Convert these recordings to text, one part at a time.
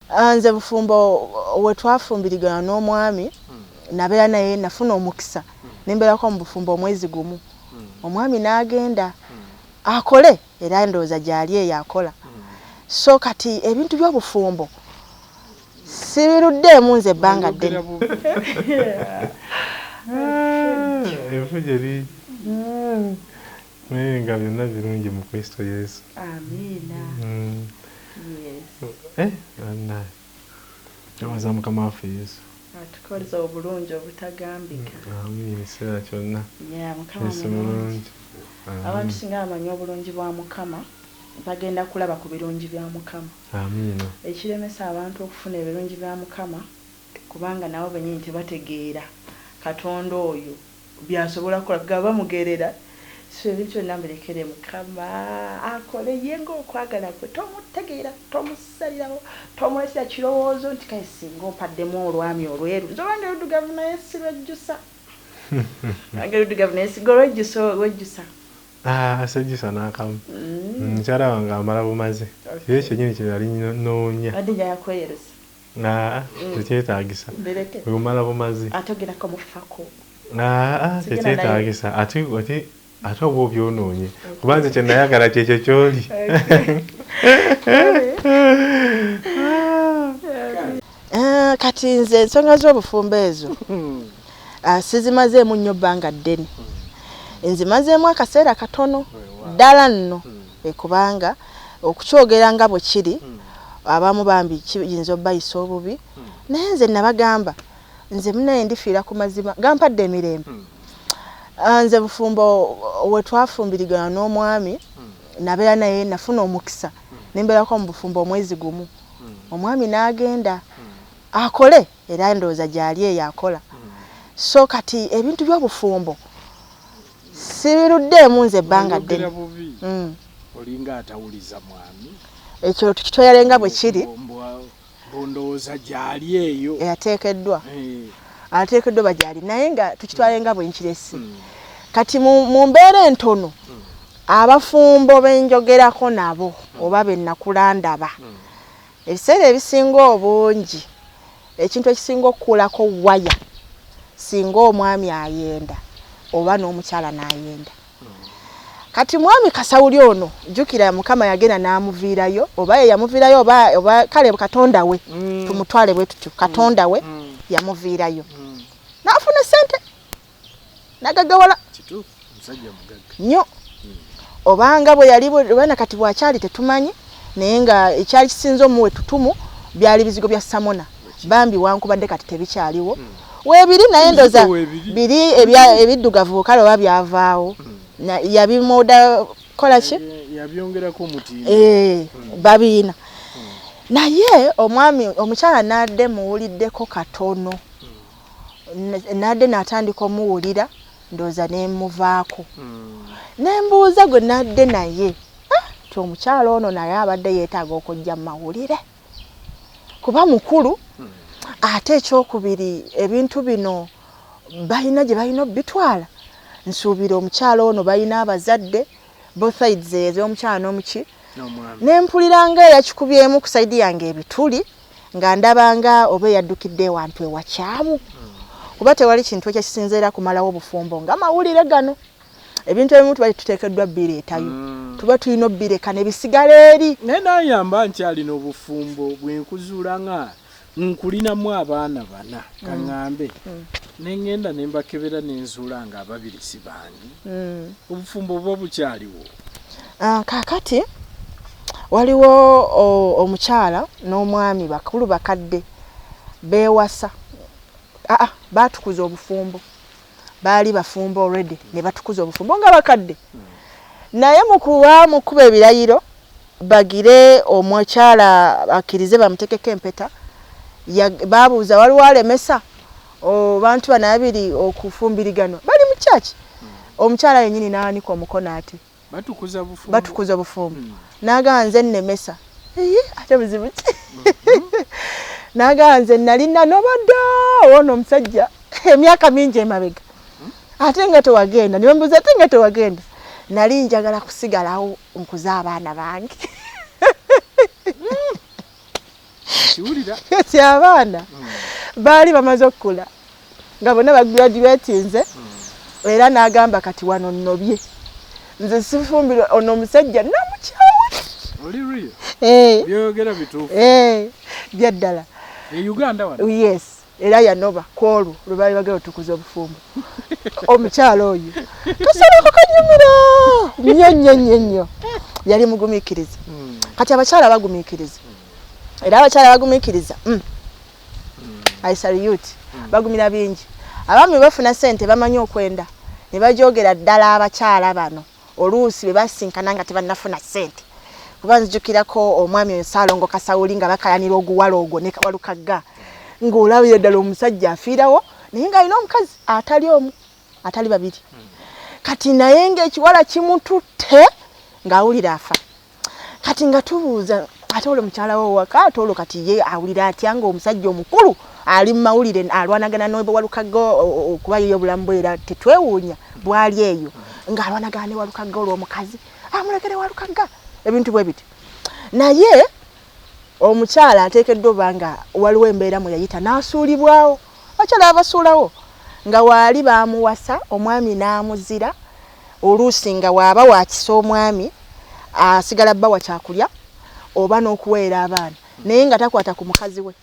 Nze bufumbo we twafumbirigana n'omwami nabeera naye nafuna omukisa nembeerako mu bufumbo omwezi gumu omwami n'agenda akole era ndowooza gyali eyo akola so kati ebintu by'obufumbo sibiruddeemu nze ebbanga ddene enfujeri naye nga byonna birungi mu Kristo Yesu. Amiina. Anna awaza Mukama waffe Yesu atukoleza obulungi obutagambika. Amiina ekiseera kyonna. Mukama mulungi. Abantu singa bamanyi obulungi bwa Mukama bagenda kulaba ku birungi bya Mukama. Amiina. Ekiremesa abantu okufuna ebirungi bya Mukama kubanga nabo bennyini tebategeera Katonda oyo byasobola kukola gaba mugerera so ebintu namberekere Mukama akole yengo okwagala kwe tomutegeera tomusalirawo tomulesera kirowoozo nti kale singa opaddemu olwami olweru nzolwange luddugavu naye sirwejjusa luddugavu naye wejjusa asejjusa n'akamu mukyala wange amala bumaze kiri kyennyini kye yali noonya adde yakweyeresa tekyetaagisa bwemala bumaze ate ogerako mufako tekyetaagisa ate oba obyonoonye kuba nze kye nayagala kyekyo kyoli. Kati nze ensonga z'obufumbo ezo sizimazeemu nnyo bbanga ddene nzimazeemu akaseera katono ddala nno kubanga okukyogera nga bwe kiri abamu bambi kiyinza obbayisa obubi naye nze nabagamba nze munaye ndifiira ku mazima gampadde emirembe. Nze bufumbo we twafumbirigana n'omwami nabeera naye nafuna omukisa nembeerako mu bufumbo omwezi gumu omwami n'agenda akole era ndowooza gyali eyo akola so kati ebintu by'obufumbo sibiruddeemu nze ebbanga ddene. Olinga atawuliza mwami ekyo tukitwyalenga bwe kiri ndowooza gyali eyo ateekeddwa bagyali naye nga tukitwalenga bwe nkiresi kati mu mbeera entono abafumbo benjogerako nabo oba bennakulandaba ebiseera ebisinga obungi ekintu ekisinga okukulako waya singa omwami ayenda oba n'omukyala n'ayenda kati mwami Kasawuli ono jjukira Mukama yagenda n'amuviirayo oba ye yamuviirayo oba kale Katonda we tumutwale bwe tutyo Katonda we yamuviirayo n'afuna ssente n'agagawala nnyo obanga bwe yali bwana kati bwakyali tetumanyi naye nga ekyali kisinze omuwe tutumu byali bizigo bya Samona bambi wankubadde kati tebikyaliwo weebiri naye ndoza biri ebiddugavu kale oba byavaawo yabimoda kola ki yabyongerako omutindo babiina naye omwami omukyala nadde muwuliddeko katono nadde n'atandika omuwulira ndoza nemuvaako nembuuza gwe nadde naye ti omukyala ono naye abadde yeetaaga okujja mu mawulire kuba mukulu ate ekyokubiri ebintu bino balina gye balina obitwala nsuubira omukyala ono balina abazadde both sides ez'omukyala n'omuki nempuliranga eyakikubyemu ku saidi yange ebituli nga ndabanga oba eyaddukidde ewantu ewakyamu kuba tewali kintu ekyakisinzeera kumalawo obufumbo nga mawulire gano ebintu ebimu tuba tuteekeddwa bireetayo tuba tulina obbireka ne bisigala eri naye nayamba nkyalina obufumbo bwenkuzuula nga nkulinamu abaana bana kaŋŋambe nengenda nembakebera nenzuula nga ababiri si bangi obufumbo buba bukyaliwo kaakati waliwo omukyala n'omwami bakulu bakadde beewasa batukuza obufumbo baali bafumbo already ne batukuza obufumbo nga bakadde naye mukuba ebirayiro bagire omukyala akkirize bamutekeko empeta babuuza waliwo alemesa bantu bano abiri okufumbiriganwa bali mu kyaki omukyala yennyini n'anika omukono ati batukuza bufumbo n'aganze nnemesa ate buzibu ki n'aganze nalina nobadde ono omusajja emyaka mingi emabega ate nga tewagenda niwe mbuuza ate nga tewagenda nali njagala kusigalawo nkuza abaana bange kiwulira kati abaana baali bamaze okukula nga bonna bagraduatinze era n'agamba kati wano nnobye nze sifumbirwa ono omusajja namukyawa oli real eh byogera bituufu byaddala Uganda wano yes era yanoba kwolwo lwe baali bagera otukuza obufumbo omukyalo oyo kasalako kanyumira nnyo yali mugumiikiriza kati abakyala bagumiikiriza era abakyala bagumiikiriza I salute bagumira bingi abaami bafuna sente bamanyi okwenda ne bajogera ddala abakyala bano oluusi be basinkana nga tebannafuna sente kuba nzijukirako omwami Nsaalongo Kasawuli nga bakayanira oguwala ogwo ne Walukagga ng'olabira ddala omusajja afiirawo naye ng'alina omukazi atali babiri kati naye ng'ekiwala kimututte ng'awulira afa kati nga tubuuza ate olwo mukyala wo waka ate olwo kati ye awulira atya ng'omusajja omukulu ali mu mawulire alwanagana n'obe Walukagga okuba yeyo obulamu bwe era tetwewuunya bwali eyo ng'alwanagana ne Walukagga olw'omukazi amulegere Walukagga ebintu bwe biti naye omukyala ateekeddwa obanga waliwo embeera mwe yayita n'asuulibwawo akyala abasuulawo nga waali baamuwasa omwami n'amuzira oluusi nga waaba wakisa omwami asigala bbawa kyakulya oba n'okuweera abaana naye nga takwata ku mukazi we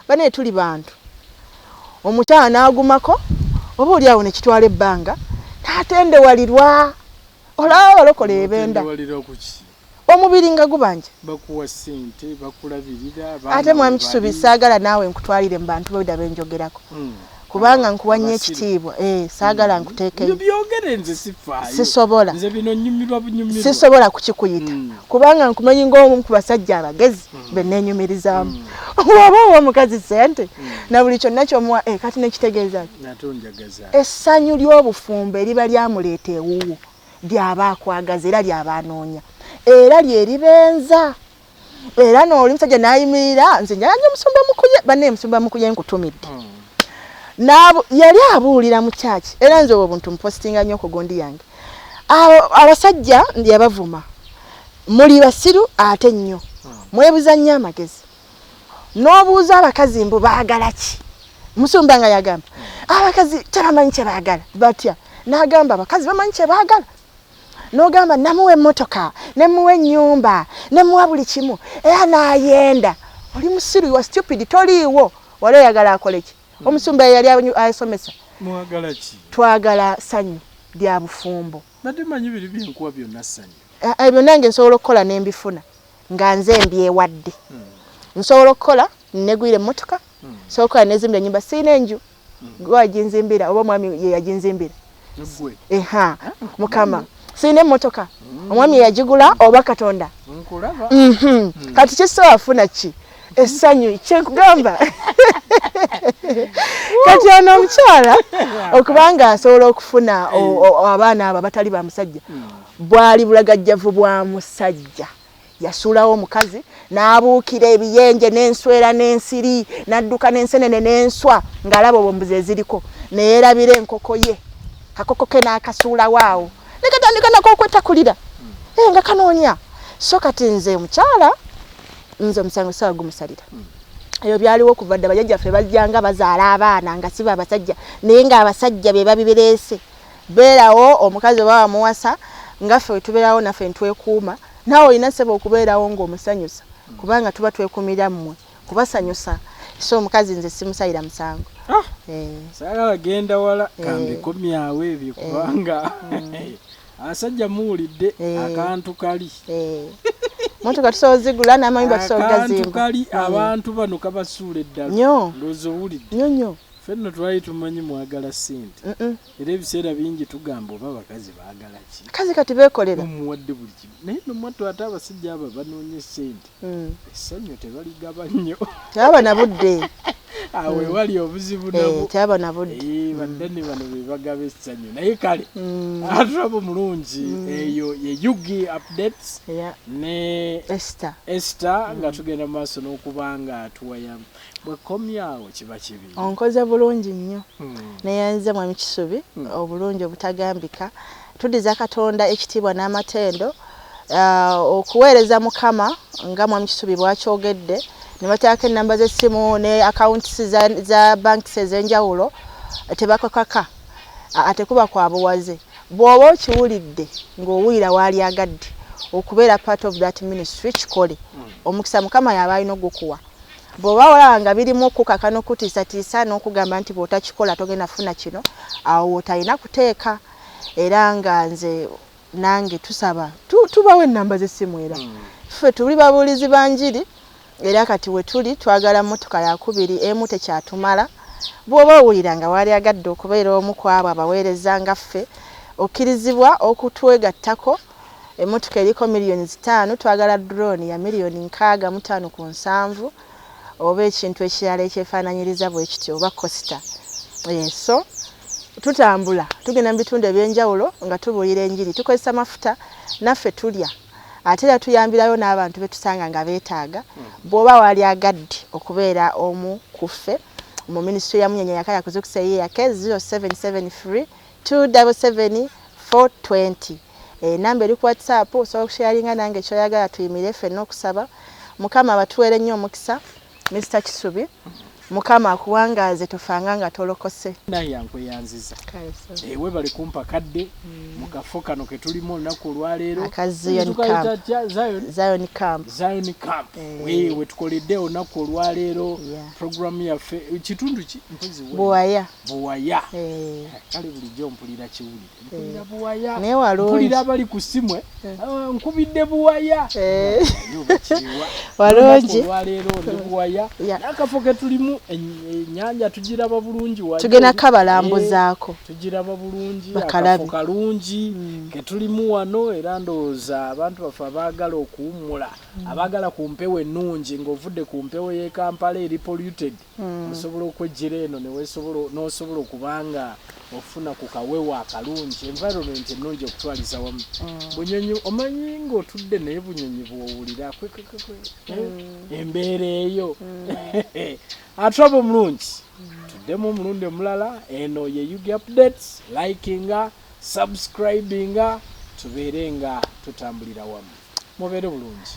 bane tuli bantu omukyala n'agumako oba oli awo ne kitwala ebbanga n'atendewalirwa olaba balokola ebenda omubiri nga gubanje bakuwa sente bakulabirira ate mwami Kisubi saagala naawe nkutwalire mu bantu bwe dabenjogerako kubanga nkuwa nnyo ekitiibwa saagala nkuteekeyo byogere nze sifaayo sisobola nze bino nnyumirwa bunyumirwa sisobola kukikuyita kubanga nkumanyi ng'omu ku basajja abagezi be neenyumirizaamu waba omukazi sente na buli kyonna kyomuwa kati nekitegeeza essanyu ly'obufumbo eriba lyamuleeta ewuwo lyaba akwagaza era lyaba anoonya era lyeribenza era n'oli musajja n'ayimirira nze njala nnyo musumba mukuye banne musumba mukuye nkutumidde nabo yali abuulira mu kyaki era nze obwo buntu mpostinga nnyo ku gundi yange abasajja yabavuma muli basiru ate nnyo mwebuza nnyo amagezi n'obuuza abakazi mbu baagala ki musumba nga yagamba abakazi tebamanyi kye baagala batya n'agamba abakazi bamanyi kye baagala n'ogamba namuwe emmotoka nemuwe ennyumba nemuwa buli kimu era n'ayenda oli musiru wa stupid toliiwo wali oyagala akole ki omusumba yali ayasomesa mwagala ki twagala ssanyu lya bufumbo badde manyi biri byenkuwa byonna ssanyu ebyo nange nsobola okukola n'embifuna nga nze mbyewadde nsobola okukola negwire emmotoka nsobola okukola nezimbira ennyumba siina enju gwaginzimbira oba omwami ye yaginzimbira mukama siina emmotoka omwami yagigula oba Katonda kati kisobola afuna ki essanyu kyenkugamba kati ono omukyala okubanga asobola okufuna abaana abo abatali ba musajja bwali bulagajjavu bwa musajja yasuulawo omukazi n'abuukira ebiyenje n'enswera n'ensiri n'adduka n'ensenene n'enswa ng'alaba obwombuzi eziriko neyeerabira enkoko ye kakoko ke n'akasuulawo awo nekatandika nako okwetakulira nga kanoonya so kati nze omukyala nze omusango sawa gumusalira eyo byaliwo okuva dda bajjajjaffe bajjanga bazaala abaana nga si babasajja naye ng'abasajja be babibereese beerawo omukazi oba wamuwasa ngaffe we tubeerawo naffe ntwekuuma naawe olina ssebo okubeerawo ng'omusanyusa kubanga tuba twekumira mmwe kubasanyusa so omukazi nze simusayira musango saagala genda wala kambikomyawo ebyo kubanga asajja muwulidde akantu kali motoka tusobola zigula n'amayumba tusobola gazimba akantu kali abantu bano kabasuula eddala ndowooza owulidde nnyo ffenno twali tumanyi mwagala ssente era ebiseera bingi tugamba oba abakazi baagala ki akazi kati beekolera omuwadde buli kimu naye nomwattu ate abasajja abo banoonye ssente essanyu tebaligaba nnyo tebaba na budde awe wali obuzibu nabo tebaba na budde baddene bano be bagaba essanyu naye kale atulabo mulungi eyo ye yugi updates ne Esther nga tugenda mu maaso n'okubanga atuwayamu bwekomyawo kiba kibi onkoze bulungi nnyo neyanze mwami Kisubi obulungi obutagambika tudiza Katonda ekitiibwa n'amatendo okuweereza Mukama nga mwami Kisubi bwakyogedde ne bataako ennamba z'essimu ne accounts za banks ez'enjawulo tebakakaka ate kuba kwa buwaze bw'oba okiwulidde ng'owulira waali agadde okubeera part of that ministry kikole omukisa mukama yaba alina okugukuwa bw'oba olaba nga birimu okukaka n'okutiisatiisa n'okugamba nti bw'otakikola togenda funa kino awo otalina kuteeka era nga nze nange tusaba tubawo ennamba z'essimu era ffe tuli babuulizi ba njiri era kati we tuli twagala mmotoka yakubiri emu tekyatumala bw'oba owulira nga waali agadde okubeera omu ku abo abaweereza nga ffe okkirizibwa okutwegattako emmotoka eriko miliyoni 5 twagala drone ya miliyoni 65 oba ekintu ekirala ekyefaananyiriza bwe kityo oba costa so tutambula tugenda mu bitundu ebyenjawulo nga tubuulira enjiri tukozesa mafuta naffe tulya ate era tuyambirayo n'abantu betusanga nga beetaaga bw'oba waali agadde okubeera omu ku ffe mu minisitule ya Munyanya yakaya kuzikusa ye yake 0773 277 420 namba eri ku WhatsApp osobola okusharinga nange kyoyagala tuyimire ffenna okusaba mukama abatuwere nnyo omukisa Mr. Kisubi mukama akuwangaze tofanga nga tolokose Nahia nkweyanziza ewe bali kumpa kadde mukafo kano ke tulimo olunaku olwaleero Zion Camp wewe tukoledde olunaku olwaleero programu yaffe kitundu ki mpozi Buwaya kale bulijjo mpulira kiwulire mpulira Buwaya ne walungi mpulira abali ku simwe nkubidde Buwaya walungi olwaleero ndi Buwaya nakafo ke tulimu ennyanja tugiraba bulungi tugenda kabalambuzaako tugiraba bulungi akafo kalungi ke tulimu wano era ndowooza abantu baffe abaagala okuwummula abaagala ku mpewo ennungi ng'ovudde ku mpewo y'e Kampala eri polluted osobola okwejjira eno n'osobola okubanga ofuna ku kawewo akalungi environment ennungi okutwaliza wamu bunyonyi omanyi ng'otudde naye bunyonyi bw'owulira embeera eyo atwaba omulungi tuddemu omulundi omulala eno ye Yugi Updates likinga subscribinga tubeere nga tutambulira wamu mubeere bulungi